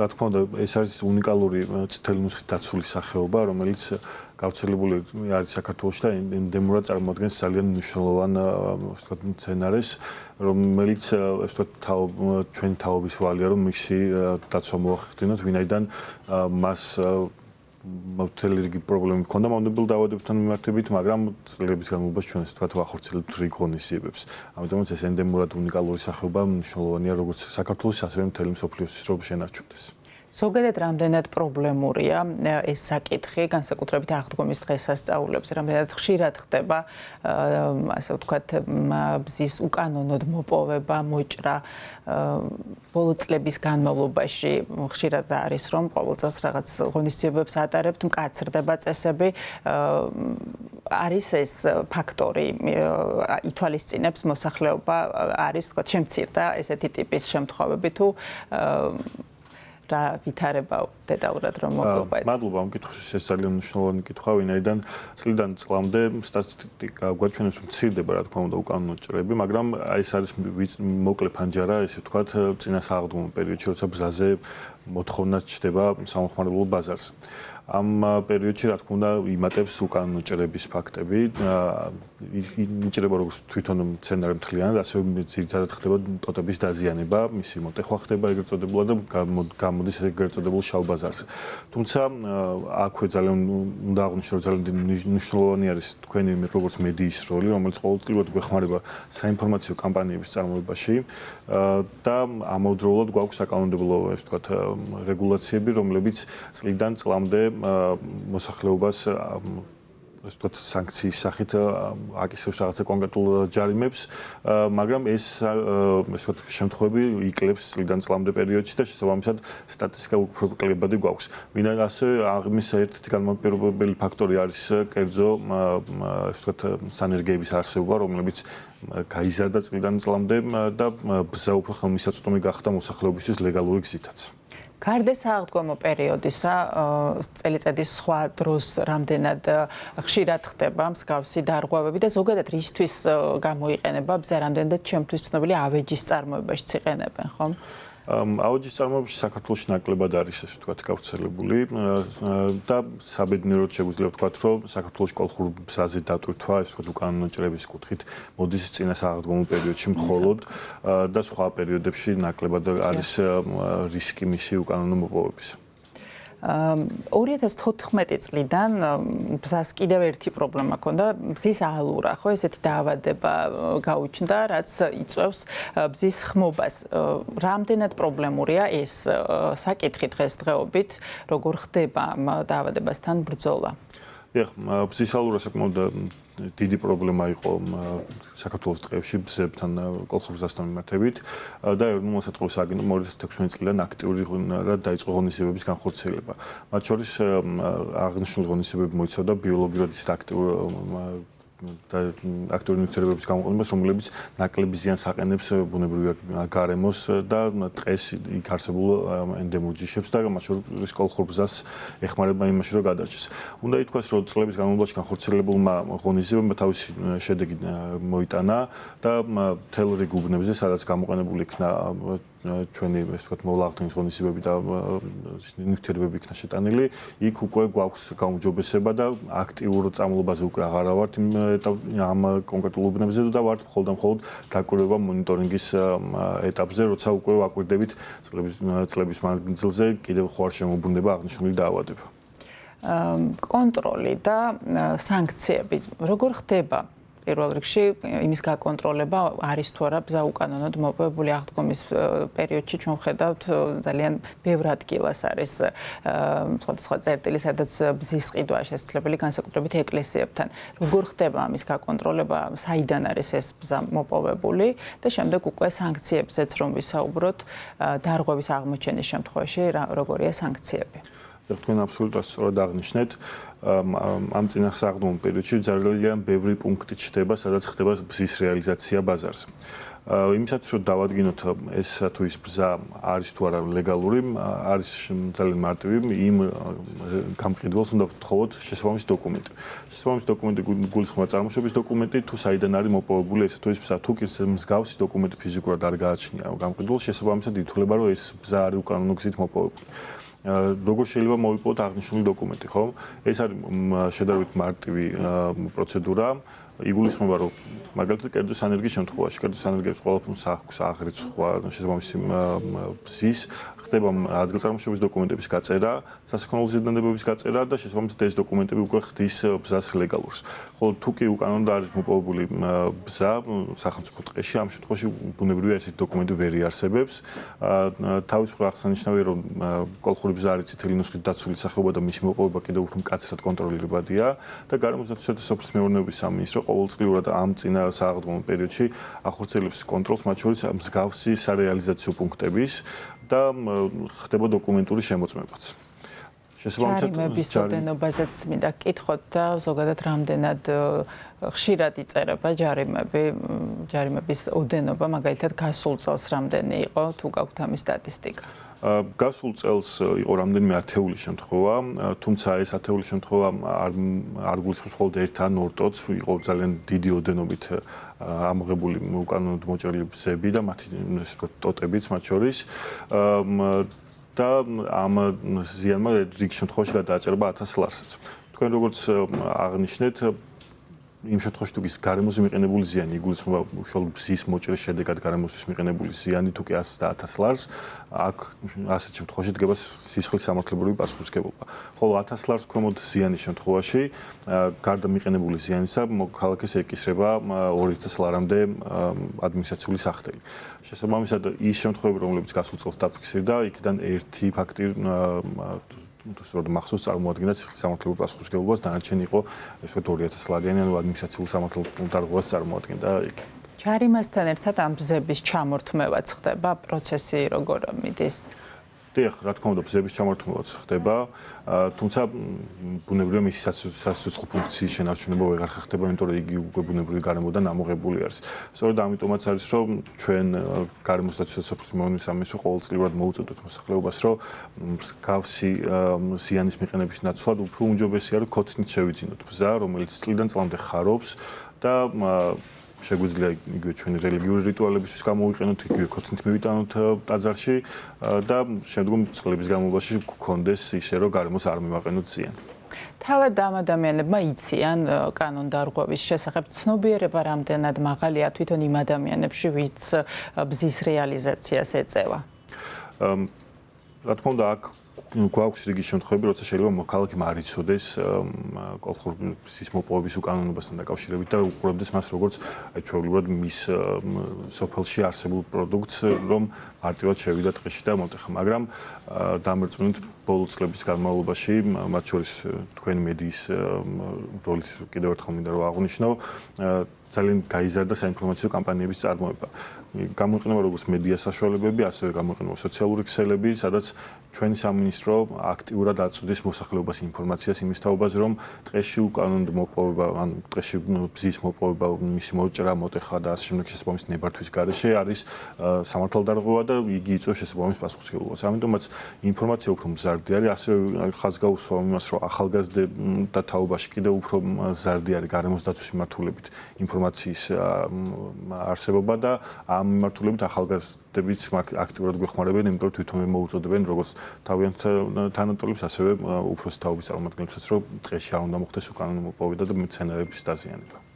რა თქმა უნდა, ეს არის უნიკალური წითელი მუსხით დაცული სახეობა, რომელიც გავრცელებული არის საქართველოში და ენდემურად წარმოადგენს ძალიან მნიშვნელოვან მცენარეს, რომელიც ჩვენი თაობის ვალია, რომ მისი დაცვა მოახდინოთ, ვინაიდან მას მთელი რიგი პრობლემები ჰქონდა მამდებელ დაავადებებთან მიმართებით, მაგრამ წლების განმავლობაში ჩვენ ასე ვთქვათ ვახორციელებთ რიგ ღონისძიებებს. ამიტომაც ეს ენდემურად უნიკალური სახეობა მნიშვნელოვანია როგორც საქართველოს, ასევე მთელი მსოფლიოსთვის, რომ შენარჩუნდეს. ზოგადად რამდენად პრობლემურია ეს საკითხი, განსაკუთრებით აღდგომის დღესასწაულებზე, რამდენად ხშირად ხდება, ასე ვთქვათ, ბზის უკანონოდ მოპოვება, მოჭრა ბოლო წლების განმავლობაში ხშირად არის, რომ ყოველ წელს რაღაც ღონისძიებებს ატარებთ, მკაცრდება წესები. არის ეს ფაქტორი, ითვალისწინებს მოსახლეობა არის, ვთქვათ, შემცირდა ესეთი ტიპის შემთხვევები თუ რა ვითარება დეტალურად რომ მოგყვეთ. მადლობა ამ კითხვისთვის, ეს ძალიან მნიშვნელოვანი კითხვა, ვინაიდან წლიდან წლამდე სტატისტიკა გვაჩვენებს, რომ მცირდება რა თქმა უნდა უკანონო ჭრები, მაგრამ ეს არის მოკლე ფანჯარა, ესე ვთქვათ, წინა სააღდგომო პერიოდში, როცა ბზაზე მოთხოვნა ჩდება სამხმარებლო ბაზარზე. ამ პერიოდში რა თქმა უნდა იმატებს უკანონო ჭრების ფაქტები, იჭრება როგორც თვითონ მცენარე მთლიანად, ასევე ძირითადად ხდება ტოტების დაზიანება, მისი მოტეხვა ხდება ეგრეთ წოდებული და გამოდის ეგრეთ წოდებულ შავ ბაზარზე. თუმცა აქვე ძალიან უნდა აღვნიშნო, რომ ძალიან მნიშვნელოვანი არის თქვენი როგორც მედიის როლი, რომელიც ყოველწლიურად გვეხმარება საინფორმაციო კამპანიების წარმოებაში და ამავდროულად გვაქვს საკანონმდებლო, ასე ვთქვათ, რეგულაციები, რომლებიც წლიდან წლამდე მოსახლეობას ასე ვთქვათ სანქციის სახით აკისრებს რაღაცა კონკრეტულ ჯარიმებს, მაგრამ ეს ასე ვთქვათ შემთხვევები იკლებს წლიდან წლამდე პერიოდში და შესაბამისად სტატისტიკა უფრო კლებადი გვაქვს. ვინაიდან ასევე ამის ერთ-ერთი განმაპირობებელი ფაქტორი არის კერძო ასე ვთქვათ სანერგეების არსებობა, რომლებიც გაიზარდა წლიდან წლამდე და ბზა უფრო ხელმისაწვდომი გახდა მოსახლეობისთვის ლეგალური გზითაც. გარდა სააღდგომო პერიოდისა, წელიწადის სხვა დროს რამდენად ხშირად ხდება მსგავსი დარღვევები და ზოგადად რისთვის გამოიყენება ბზა, რამდენად ჩემთვის ცნობილი ავეჯის წარმოებაშიც იყენებენ, ხომ? ავეჯის წარმოებაში საქართველოში ნაკლებად არის ასე ვთქვათ გავრცელებული და საბედნიეროდ შეგვიძლია ვთქვათ, რომ საქართველოში კოლხურ ბზაზე დატვირთვა ასე ვთქვათ უკანონო ჭრების კუთხით მოდის წინა სააღდგომო პერიოდში მხოლოდ და სხვა პერიოდებში ნაკლებად არის რისკი მისი უკანონო მოპოვების. 2014 წლიდან ბზას კიდევ ერთი პრობლემა ჰქონდა, ბზის ალურა, ხო, ესეთი დაავადება გაუჩნდა, რაც იწვევს ბზის ხმობას. რამდენად პრობლემურია ეს საკითხი დღესდღეობით, როგორ ხდება ამ დაავადებასთან ბრძოლა? ბზის ალურა საკმაოდ დიდი პრობლემა იყო საქართველოს დღეებში ბზებთან კოლხურ ბზასთან მიმართებით და მოსატყურის აგენტომ 2016 წლიდან აქტიურად დაიწყო ღონისძიებების განხორციელება. მათ შორის აღნიშნული ღონისძიებები მოიცავდა ბიოლოგიურად ისეთ აქტიური ნივთიერებების გამოყენებას, რომლებიც ნაკლებ ზიანს აყენებს ბუნებრივ გარემოს და ტყეს იქ არსებულ ენდემურ ჯიშებს და მათ შორის კოლხურ ბზას ეხმარება იმაში, რომ გადარჩეს. უნდა ითქვას, რომ წლების განმავლობაში განხორციელებულმა ღონისძიებებმა თავისი შედეგი მოიტანა და მთელ რიგ უბნებზე, სადაც გამოყენებული იქნა ჩვენი ასე ვთქვათ მოვლაღთმის ღონისძიებები და ნივთიერებები იქნა შეტანილი, იქ უკვე გვაქვს გაუმჯობესება და აქტიურ წამლობაზე უკვე აღარა ვართ ამ კონკრეტულ უბნებზე და ვართ მხოლოდ დაკვირვება მონიტორინგის ეტაპზე, როცა უკვე ვაკვირდებით წლების მანძილზე კიდევ ხო არ შემოbrunდება აღნიშნული დაავადება. კონტროლი და სანქციები როგორ ხდება? პირველ რიგში იმის გაკონტროლება არის თუ არა ბზა უკანონოდ მოპოვებული აღდგომის პერიოდში ჩვენ ვხედავთ ძალიან ბევრ ადგილას არის სხვადასხვა წერტილი, სადაც ბზის ყიდვა შესაძლებელი განსაკუთრებით ეკლესიებთან. როგორ ხდება ამის გაკონტროლება, საიდან არის ეს ბზა მოპოვებული და შემდეგ უკვე სანქციებზეც რომ ვისაუბროთ, დარღვევის აღმოჩენის შემთხვევაში როგორია სანქციები? თქვენ აბსოლუტურად სწორად აღნიშნეთ, ამ წინა სააღდგომო პერიოდში ძალიან ბევრი პუნქტი ჩნდება, სადაც ხდება ბზის რეალიზაცია ბაზარზე. იმისაც რომ დავადგინოთ ეს თუ ის ბზა არის თუ არა ლეგალური, არის ძალიან მარტივი, იმ გამყიდველს უნდა ვთხოვოთ შესაბამისი დოკუმენტი. შესაბამისი დოკუმენტი გულისხმობა წარმოშობის დოკუმენტი, თუ საიდან არის მოპოვებული ეს თუ ის ბზა, თუ კი მსგავსი დოკუმენტი ფიზიკურად არ გააჩნია გამყიდველს, შესაბამისად ითვლება, რომ ეს ბზა არის უკანონო გზით მოპოვებული. როგორ შეიძლება მოვიპოვოთ აღნიშნული დოკუმენტი, ხო? ეს არის შედარებით მარტივი პროცედურა. იგულისხმება, რომ მაგალითად კერძო სანერგის შემთხვევაში, კერძო სანერგების ყველაფერს აქვს აღრიცხვა, შესაბამისი ბზის, ხდება ადგილწარმოშობის დოკუმენტების გაწერა, სასაქონლო ზედამდებების გაწერა და შესაბამისად ეს დოკუმენტები უკვე ხდის ბზას ლეგალურს. ხოლო თუ კი უკანონოდ არის მოპოვებული ბზა სახელმწიფო ტყეში, ამ შემთხვევაში ბუნებრივია ესეთი დოკუმენტი ვერ იარსებებს. თავის მხრივ აღსანიშნავია, რომ კოლხური ბზა არის წითელი ნუსხით დაცული სახეობა და მისი მოპოვება კიდევ უფრო მკაცრად კონტროლირებადია და გარემოსდაცვისა და სოფლის მეურნეობის სამინისტრო ყოველწლიურად ამ წინა სააღდგომო პერიოდში ახორციელებს კონტროლს მათ შორის მსგავსი სარეალიზაციო პუნქტების და ხდება დოკუმენტური შემოწმებაც. ჯარიმების ოდენობაზეც მინდა გკითხოთ და ზოგადად რამდენად ხშირად იწერება ჯარიმების ოდენობა, მაგალითად გასულ წელს რამდენი იყო, თუ გაქვთ ამის სტატისტიკა? გასულ წელს იყო რამდენიმე ათეული შემთხვევა, თუმცა ეს ათეული შემთხვევა არ გულისხმობს მხოლოდ ერთ ან ორ ტოტს, იყო ძალიან დიდი ოდენობით ამოღებული უკანონოდ მოჭრილი ბზები და მათი ტოტებიც მათ შორის და ამ ზიანმა რიგ შემთხვევაში გადააჭრება 1000 ლარსაც. თქვენ როგორც აღნიშნეთ, იმ შემთხვევაში თუ ის გარემოზე მიყენებული ზიანი იგულისხმება უშუალოდ ბზის მოჭრის შედეგად გარემოსთვის მიყენებული ზიანი თუ კი 100 და 1000 ლარს, აქ ასეთ შემთხვევაში დგება სისხლის სამართლებრივი პასუხისმგებლობა. ხოლო 1000 ლარს ქვემოთ ზიანის შემთხვევაში, გარდა მიყენებული ზიანისა, მოქალაქეს ეკისრება 2000 ლარამდე ადმინისტრაციული სახდელი. შესაბამისად, ის შემთხვევები, რომლებიც გასულ წელს დაფიქსირდა, იქიდან ერთი ფაქტი თუმცა მახსოვს წარმოადგენდა სისხლის სამართლებრივ პასუხისმგებლობას, დანარჩენი იყო ეს 2000 ლარიანი, ანუ ადმინისტრაციულ სამართლებრივ დარღვევას წარმოადგენდა იქ. ჯარიმასთან ერთად ამ ბზების ჩამორთმევაც ხდება, პროცესი როგორ მიდის? დიახ, რა თქმა უნდა, ბზების ჩამორთმევაც ხდება, თუმცა ბუნებრივია მისი სასიცოცხლო ფუნქციის შენარჩუნება ვეღარ ხდება, იმიტომ რომ იგი უკვე ბუნებრივი გარემოდან ამოღებული არის. სწორედ ამიტომაც არის, რომ ჩვენ გარემოსდაცვისა და სოფლის მეურნეობის სამინისტრო ყოველწლიურად მოუწოდოთ მოსახლეობას, რომ მსგავსი ზიანის მიყენების ნაცვლად უფრო უმჯობესია, რომ ქოთნით შევიძინოთ ბზა, რომელიც წლიდან წლამდე ხარობს და შეგვიძლია იგივე ჩვენი რელიგიური რიტუალებისთვის გამოვიყენოთ, იგივე ქოთნით მივიტანოთ ტაძარში და შემდგომ წლების განმავლობაში გქონდეს ისე, რომ გარემოს არ მივაყენოთ ზიანი. თავად ამ ადამიანებმა იციან კანონდარღვევის შესახებ, ცნობიერება რამდენად მაღალია თვითონ იმ ადამიანებში, ვინც ბზის რეალიზაციას ეწევა? რა თქმა უნდა, აქ გვაქვს რიგი შემთხვევები, როცა შეიძლება მოქალაქემ არ იცოდეს კოლხური ბზის მოპოვების უკანონობასთან დაკავშირებით და უყურებდეს მას როგორც ჩვეულებრივად მის სოფელში არსებულ პროდუქტს, რომ მარტივად შევიდა ტყეში და მოტეხა, მაგრამ დამერწმუნდით ბოლო წლების განმავლობაში, მათ შორის თქვენი მედიის როლის კიდევ ერთხელ მინდა რომ აღვნიშნო, ძალიან გაიზარდა საინფორმაციო კამპანიების წარმოება. გამოიყენება როგორც მედია საშუალებები, ასევე გამოიყენება სოციალური ქსელები, სადაც ჩვენი სამინისტრო აქტიურად აწვდის მოსახლეობას ინფორმაციას იმის თაობაზე, რომ ტყეში უკანონოდ მოპოვება, ან ტყეში ბზის მოპოვება, მისი მოჭრა, მოტეხა და ასე შემდეგ შესაბამის ნებართვის გარეშე არის სამართალდარღვევა და იგი იწვევს შესაბამის პასუხისმგებლობას. ამიტომაც ინფორმაცია უფრო მზარდი არის, ასევე ხაზგაუსვა იმას, რომ ახალგაზრდა თაობაში კიდევ უფრო მზარდი არის გარემოსდაცვის მიმართულებით ინფორმაციის არსებობა და ამ მიმართულებით ახალგაზრდებიც აქტიურად გვეხმარებიან, იმიტომ რომ თვითონვე მოუწოდებენ როგორც თავიანთ თანატოლებს, ასევე უფროსი თაობის წარმომადგენლებსაც, რომ ტყეში არ უნდა მოხდეს უკანონო მოპოვება და მცენარეების დაზიანება.